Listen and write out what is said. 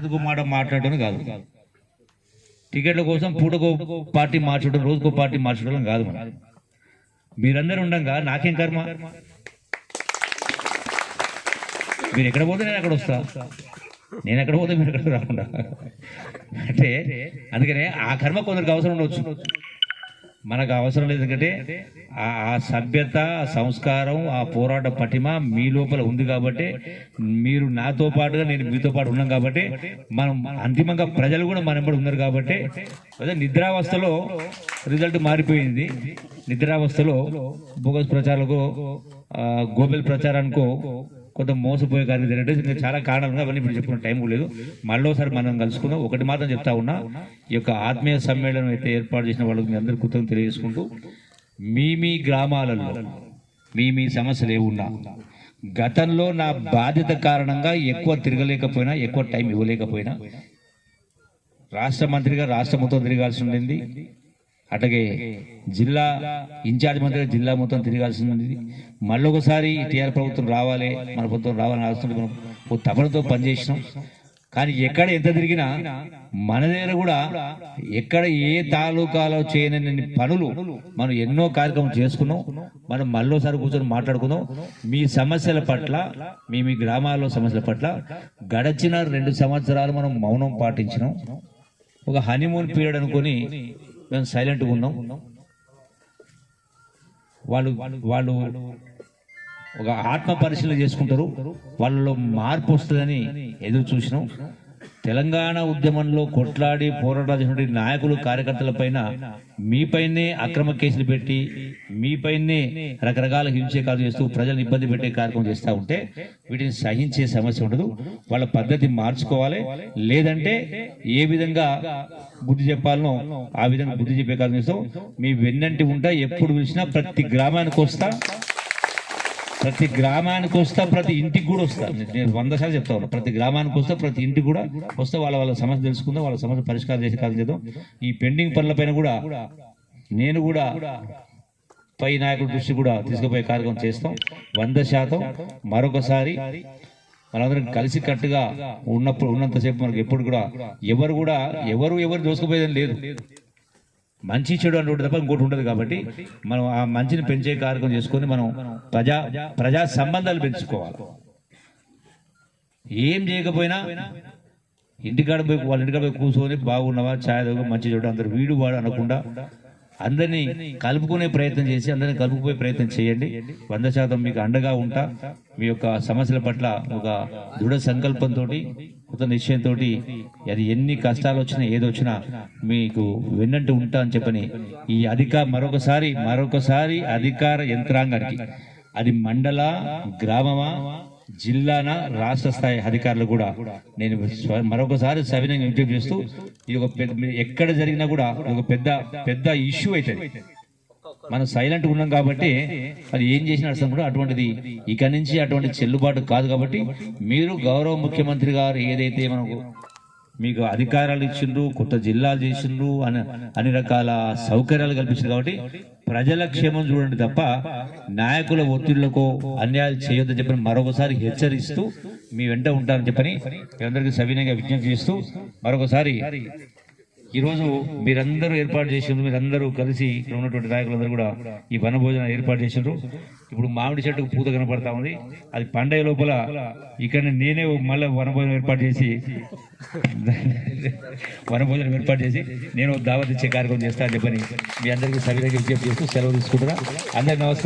మాట మాట్లాడటం కాదు, టికెట్ల కోసం పూటకో పార్టీ మార్చడం, రోజుకో పార్టీ మార్చడం కాదు. మనం మీరందరూ ఉండగా నాకేం కర్మ? మీరు ఎక్కడ పోతే నేను ఎక్కడ వస్తా, నేను ఎక్కడ పోతే మీరు ఎక్కడ రాకుండా అంటే అందుకనే ఆ కర్మ కొందరికి అవసరం ఉండవచ్చు, మనకు అవసరం లేదు. ఎందుకంటే ఆ సభ్యత, సంస్కారం, ఆ పోరాట పటిమ మీ లోపల ఉంది కాబట్టి, మీరు నాతో పాటుగా నేను మీతో పాటు ఉన్నాం కాబట్టి, మనం అంతిమంగా ప్రజలు కూడా మన వెంబడి ఉన్నారు కాబట్టి. అదే నిద్రావస్థలో రిజల్ట్ మారిపోయింది. నిద్రావస్థలో బోగస్ ప్రచారాలకు, గోబెల్ ప్రచారానికో కొంత మోసపోయే కార్యం జరిగితే చాలా కారణాలు ఉన్నాయి. అవన్నీ ఇప్పుడు చెప్పుకున్న టైం లేదు. మళ్ళీసారి మనం కలుసుకుందాం. ఒకటి మాత్రం చెప్తా ఉన్నా, ఈ యొక్క ఆత్మీయ సమ్మేళనం అయితే ఏర్పాటు చేసిన వాళ్ళకి మీ అందరికీ కృతజ్ఞతలు తెలియజేసుకుంటూ, మీ గ్రామాలలో మీ సమస్యలు ఏమున్నా, గతంలో నా బాధ్యత కారణంగా ఎక్కువ తిరగలేకపోయినా, ఎక్కువ టైం ఇవ్వలేకపోయినా, రాష్ట్ర మంత్రిగా రాష్ట్రం మొత్తం తిరగాల్సి ఉండింది. అట్లాగే జిల్లా ఇన్ఛార్జ్ మంత్రిగా జిల్లా మొత్తం తిరగాల్సి ఉంది. మళ్ళీ ఒకసారి టీఆర్ ప్రభుత్వం రావాలి, మన ప్రభుత్వం రావాలని ఆలోచన మనం ఓ తపనతో పనిచేసినాం. కానీ ఎక్కడ ఎంత తిరిగినా మన దగ్గర కూడా ఎక్కడ ఏ తాలూకాలో చేయని పనులు మనం ఎన్నో కార్యక్రమం చేసుకున్నాం. మనం మళ్ళీసారి కూర్చొని మాట్లాడుకుందాం. మీ సమస్యల పట్ల, మీ గ్రామాల్లో సమస్యల పట్ల గడిచిన 2 సంవత్సరాలు మనం మౌనం పాటించినాం. ఒక హనీమూన్ పీరియడ్ అనుకొని మేము సైలెంట్గా ఉన్నాం. వాళ్ళు ఒక ఆత్మ పరిశీలన చేసుకుంటారు, వాళ్ళలో మార్పు వస్తుందని ఎదురు చూసినాం. తెలంగాణ ఉద్యమంలో కొట్లాడి పోరాటాలు చేసినటువంటి నాయకులు, కార్యకర్తల పైన మీపైనే అక్రమ కేసులు పెట్టి, మీపైనే రకరకాల హింసకాలు చేస్తూ ప్రజలను ఇబ్బంది పెట్టే కార్యక్రమం చేస్తూ ఉంటే వీటిని సహించే సమస్య ఉండదు. వాళ్ళ పద్ధతి మార్చుకోవాలి. లేదంటే ఏ విధంగా బుద్ధి చెప్పాలనో ఆ విధంగా బుద్ధి చెప్పే కార్యక్రమం చేస్తాం. మీ వెన్నంటి ఉంటా, ఎప్పుడు పిలిచినా ప్రతి గ్రామానికి వస్తా, ప్రతి ఇంటికి కూడా వస్తా. నేను 100 సార్లు చెప్తా ఉన్నా, ప్రతి గ్రామానికి వస్తా, ప్రతి ఇంటికి కూడా వస్తే వాళ్ళ సమస్య తెలుసుకుందాం, వాళ్ళ సమస్య పరిష్కారం చేసే కార్యం చేద్దాం. ఈ పెండింగ్ పనులపైన కూడా నేను కూడా పై నాయకుల దృష్టి కూడా తీసుకుపోయే కార్యక్రమం చేస్తాం 100%. మరొకసారి మనందరం కలిసి కట్టుగా ఉన్నంతసేపు మనకు ఎప్పుడు కూడా ఎవరు దోసుకుపోయేదని లేదు. మంచి చెడు అంటే తప్ప ఇంకోటి ఉండదు. కాబట్టి మనం ఆ మంచిని పెంచే కార్యక్రమం చేసుకొని మనం ప్రజా సంబంధాలు పెంచుకోవాలి. ఏం చేయకపోయినా ఇంటికాడ పోయి వాళ్ళ ఇంటికాడ పోయి కూర్చొని బాగున్నావా, ఛాయ్ తాగు, మంచి చెడు అందరు వీడు వాడు అనకుండా అందరినీ కలుపుకునే ప్రయత్నం చేసి, అందరినీ కలుపుకునే ప్రయత్నం చేయండి. 100% మీకు అండగా ఉంటా. మీ యొక్క సమస్యల పట్ల ఒక దృఢ సంకల్పంతో, కృత నిశ్చయంతో, అది ఎన్ని కష్టాలు వచ్చినా ఏదొచ్చినా మీకు వెన్నంటి ఉంటా అని చెప్పని ఈ మరొకసారి అధికార యంత్రాంగానికి, అది మండల, గ్రామమా, జిల్లాన, రాష్ట్ర స్థాయి అధికారులు కూడా నేను మరొకసారి సవినయంగా విజ్ఞప్తి చేస్తూ, ఇది ఒక ఎక్కడ జరిగినా కూడా ఒక పెద్ద ఇష్యూ అవుతుంది. మనం సైలెంట్ ఉన్నాం కాబట్టి అది ఏం చేసిన అర్థం కూడా అటువంటిది ఇక నుంచి అటువంటి చెల్లుబాటు కాదు. కాబట్టి మీరు గౌరవ ముఖ్యమంత్రి గారు ఏదైతే మనకు మీకు అధికారాలు ఇచ్చిండ్రు, కొత్త జిల్లాలు చేసిండ్రు, అన్ని రకాల సౌకర్యాలు కల్పించారు. కాబట్టి ప్రజల క్షేమం చూడండి తప్ప నాయకుల ఒత్తిళ్లకు అన్యాయాలు చేయొద్దని చెప్పని మరొకసారి హెచ్చరిస్తూ మీ వెంట ఉంటారని చెప్పని మీ అందరికీ సవినయంగా విజ్ఞప్తి చేస్తూ, మరొకసారి ఈరోజు మీరందరూ ఏర్పాటు చేసిండ్రు, మీరందరూ కలిసి ఇక్కడ ఉన్నటువంటి నాయకులందరూ కూడా ఈ వనభోజనం ఏర్పాటు చేసిండ్రు. ఇప్పుడు మామిడి చెట్టుకు పూత కనపడతా ఉంది. అది పండగ లోపల ఇక్కడ నేనే మళ్ళీ వనభోజనం ఏర్పాటు చేసి నేను దావత్ ఇచ్చే కార్యక్రమం చేస్తా అని చెప్పని మీ అందరికీ సవినయంగా విజ్ఞప్తి చేస్తూ సెలవు తీసుకుంటున్నా. అందరికీ నమస్కారం.